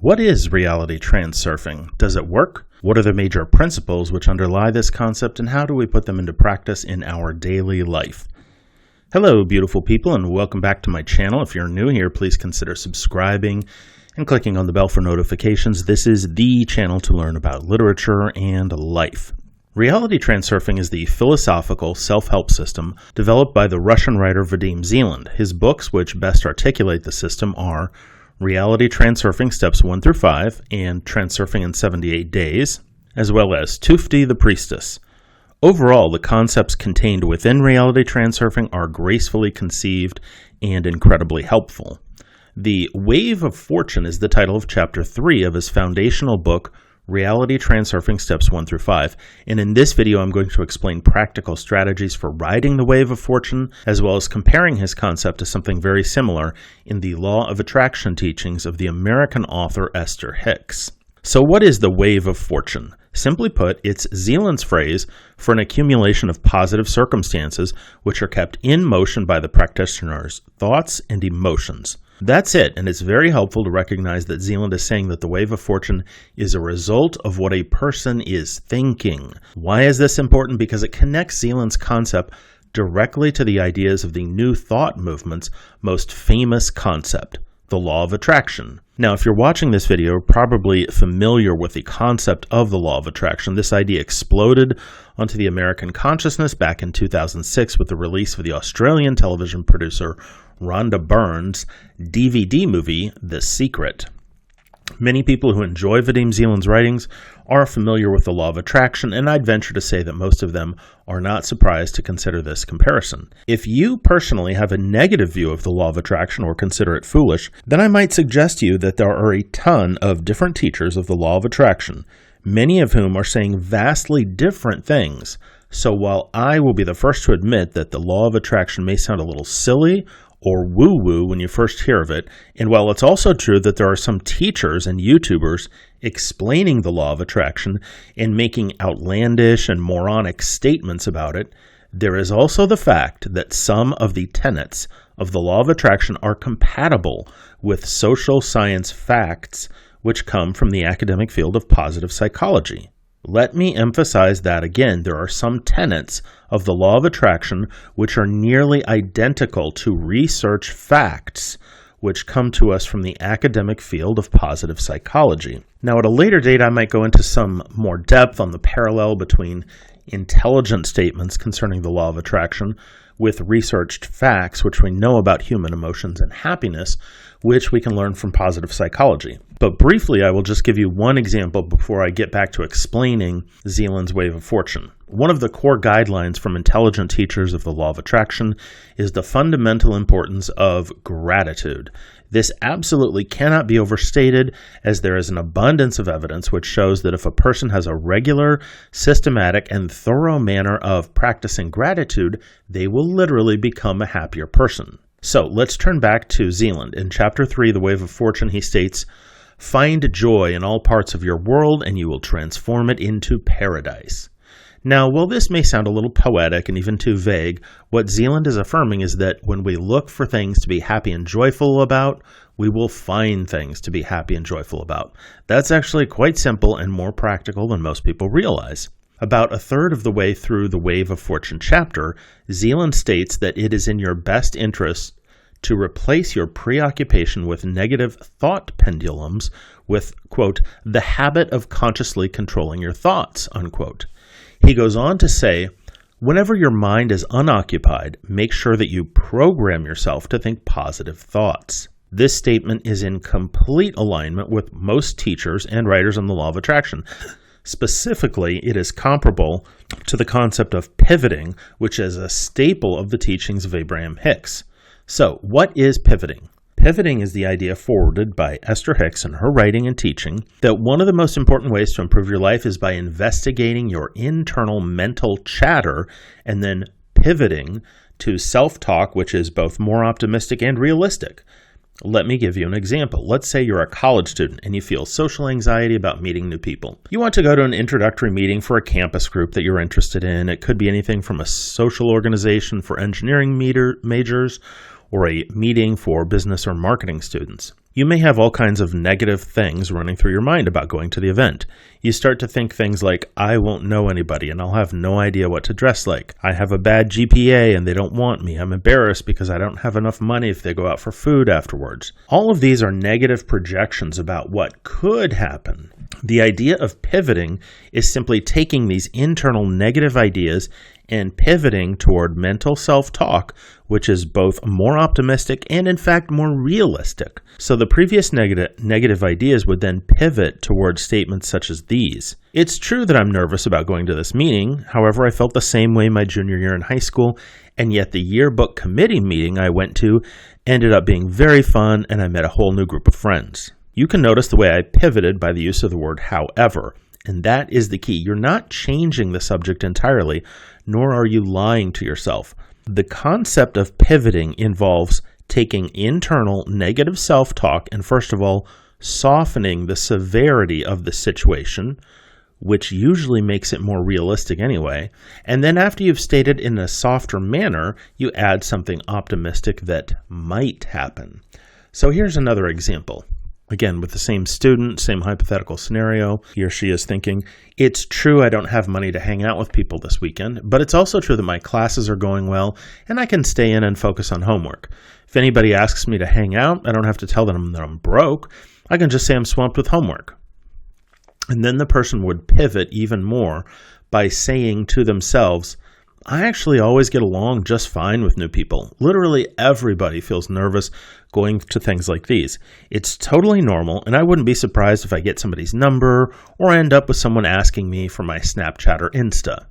What is reality transurfing? Does it work? What are the major principles which underlie this concept, and how do we put them into practice in our daily life? Hello, beautiful people, and welcome back to my channel. If you're new here, please consider subscribing and clicking on the bell for notifications. This is the channel to learn about literature and life. Reality transurfing is the philosophical self-help system developed by the Russian writer Vadim Zeland. His books, which best articulate the system, are Reality Transurfing Steps 1 through 5 and Transurfing in 78 Days, as well as Tufti the Priestess. Overall, the concepts contained within reality transurfing are gracefully conceived and incredibly helpful. The Wave of Fortune is the title of Chapter 3 of his foundational book, Reality Transurfing Steps 1 through 5, and in this video I'm going to explain practical strategies for riding the wave of fortune, as well as comparing his concept to something very similar in the Law of Attraction teachings of the American author Abraham-Hicks. So what is the wave of fortune? Simply put, it's Zeland's phrase for an accumulation of positive circumstances which are kept in motion by the practitioner's thoughts and emotions. That's it, and it's very helpful to recognize that Zeland is saying that the wave of fortune is a result of what a person is thinking. Why is this important? Because it connects Zeland's concept directly to the ideas of the New Thought movement's most famous concept, the Law of Attraction. Now, if you're watching this video, you're probably familiar with the concept of the Law of Attraction. This idea exploded onto the American consciousness back in 2006 with the release of the Australian television producer Rhonda Byrne's DVD movie, The Secret. Many people who enjoy Vadim Zeland's writings are familiar with the Law of Attraction, and I'd venture to say that most of them are not surprised to consider this comparison. If you personally have a negative view of the Law of Attraction or consider it foolish, then I might suggest to you that there are a ton of different teachers of the Law of Attraction, many of whom are saying vastly different things. So while I will be the first to admit that the Law of Attraction may sound a little silly or woo-woo when you first hear of it, and while it's also true that there are some teachers and YouTubers explaining the Law of Attraction and making outlandish and moronic statements about it, there is also the fact that some of the tenets of the Law of Attraction are compatible with social science facts which come from the academic field of positive psychology. Let me emphasize that again. There are some tenets of the Law of Attraction which are nearly identical to research facts which come to us from the academic field of positive psychology. Now, at a later date, I might go into some more depth on the parallel between intelligent statements concerning the Law of Attraction with researched facts which we know about human emotions and happiness, which we can learn from positive psychology. But briefly, I will just give you one example before I get back to explaining Zeland's Wave of Fortune. One of the core guidelines from intelligent teachers of the Law of Attraction is the fundamental importance of gratitude. This absolutely cannot be overstated, as there is an abundance of evidence which shows that if a person has a regular, systematic, and thorough manner of practicing gratitude, they will literally become a happier person. So let's turn back to Zeland. In Chapter 3, The Wave of Fortune, he states, "Find joy in all parts of your world, and you will transform it into paradise." Now, while this may sound a little poetic and even too vague, what Zeland is affirming is that when we look for things to be happy and joyful about, we will find things to be happy and joyful about. That's actually quite simple and more practical than most people realize. About a third of the way through the Wave of Fortune chapter, Zeland states that it is in your best interest to replace your preoccupation with negative thought pendulums with, quote, the habit of consciously controlling your thoughts, unquote. He goes on to say, whenever your mind is unoccupied, make sure that you program yourself to think positive thoughts. This statement is in complete alignment with most teachers and writers on the Law of Attraction. Specifically, it is comparable to the concept of pivoting, which is a staple of the teachings of Abraham-Hicks. So, what is pivoting? Pivoting is the idea forwarded by Abraham-Hicks in her writing and teaching that one of the most important ways to improve your life is by investigating your internal mental chatter and then pivoting to self-talk, which is both more optimistic and realistic. Let me give you an example. Let's say you're a college student and you feel social anxiety about meeting new people. You want to go to an introductory meeting for a campus group that you're interested in. It could be anything from a social organization for engineering majors or a meeting for business or marketing students. You may have all kinds of negative things running through your mind about going to the event. You start to think things like, I won't know anybody and I'll have no idea what to dress like. I have a bad GPA and they don't want me. I'm embarrassed because I don't have enough money if they go out for food afterwards. All of these are negative projections about what could happen. The idea of pivoting is simply taking these internal negative ideas and pivoting toward mental self-talk, which is both more optimistic and in fact more realistic. So the previous negative ideas would then pivot towards statements such as these. It's true that I'm nervous about going to this meeting. However, I felt the same way my junior year in high school, and yet the yearbook committee meeting I went to ended up being very fun and I met a whole new group of friends. You can notice the way I pivoted by the use of the word however. And that is the key. You're not changing the subject entirely, nor are you lying to yourself. The concept of pivoting involves taking internal negative self-talk and, first of all, softening the severity of the situation, which usually makes it more realistic anyway. And then after you've stated in a softer manner, you add something optimistic that might happen. So here's another example. Again, with the same student, same hypothetical scenario, he or she is thinking, it's true I don't have money to hang out with people this weekend, but it's also true that my classes are going well and I can stay in and focus on homework. If anybody asks me to hang out, I don't have to tell them that I'm broke. I can just say I'm swamped with homework. And then the person would pivot even more by saying to themselves, I actually always get along just fine with new people. Literally everybody feels nervous going to things like these. It's totally normal, and I wouldn't be surprised if I get somebody's number or end up with someone asking me for my Snapchat or Insta.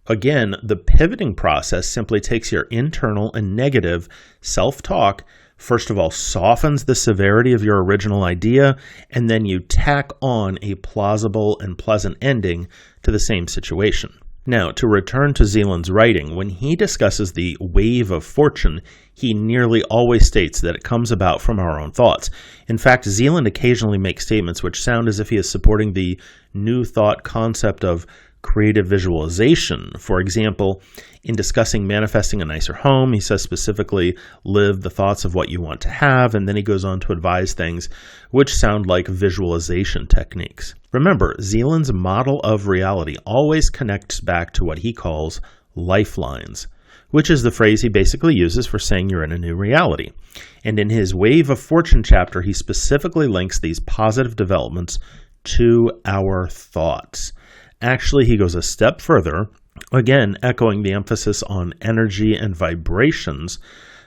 Again, the pivoting process simply takes your internal and negative self-talk, first of all, softens the severity of your original idea, and then you tack on a plausible and pleasant ending to the same situation. Now, to return to Zeland's writing, when he discusses the wave of fortune, he nearly always states that it comes about from our own thoughts. In fact, Zeland occasionally makes statements which sound as if he is supporting the new thought concept of creative visualization. For example, in discussing manifesting a nicer home, he says specifically, live the thoughts of what you want to have, and then he goes on to advise things which sound like visualization techniques. Remember, Zeland's model of reality always connects back to what he calls lifelines, which is the phrase he basically uses for saying you're in a new reality. And in his Wave of Fortune chapter, he specifically links these positive developments to our thoughts. Actually, he goes a step further, again echoing the emphasis on energy and vibrations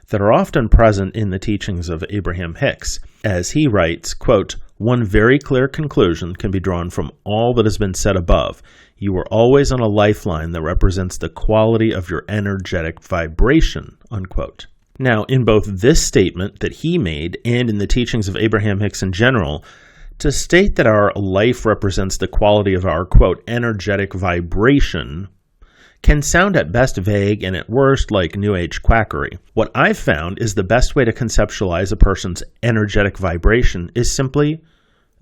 that are often present in the teachings of Abraham-Hicks. As he writes, quote, one very clear conclusion can be drawn from all that has been said above. You are always on a lifeline that represents the quality of your energetic vibration, unquote. Now, in both this statement that he made and in the teachings of Abraham-Hicks in general, to state that our life represents the quality of our, quote, energetic vibration can sound at best vague and at worst like New Age quackery. What I've found is the best way to conceptualize a person's energetic vibration is simply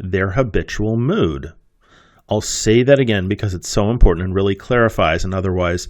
their habitual mood. I'll say that again because it's so important and really clarifies an otherwise,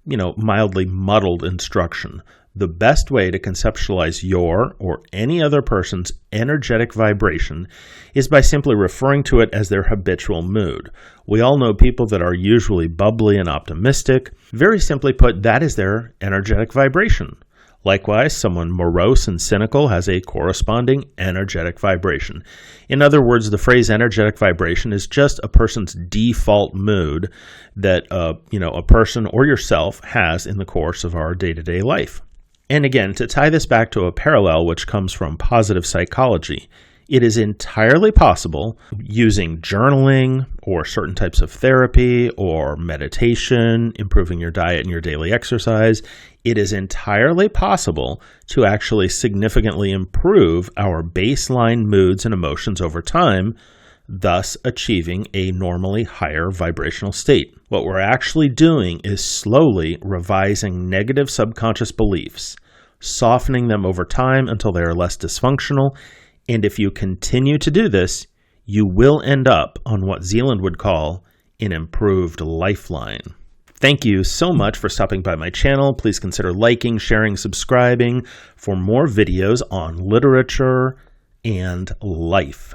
mildly muddled instruction. The best way to conceptualize your or any other person's energetic vibration is by simply referring to it as their habitual mood. We all know people that are usually bubbly and optimistic. Very simply put, that is their energetic vibration. Likewise, someone morose and cynical has a corresponding energetic vibration. In other words, the phrase energetic vibration is just a person's default mood that a person or yourself has in the course of our day-to-day life. And again, to tie this back to a parallel which comes from positive psychology, it is entirely possible using journaling or certain types of therapy or meditation, improving your diet and your daily exercise, it is entirely possible to actually significantly improve our baseline moods and emotions over time, thus achieving a normally higher vibrational state. What we're actually doing is slowly revising negative subconscious beliefs, softening them over time until they are less dysfunctional, and if you continue to do this, you will end up on what Zeland would call an improved lifeline. Thank you so much for stopping by my channel. Please consider liking, sharing, subscribing for more videos on literature and life.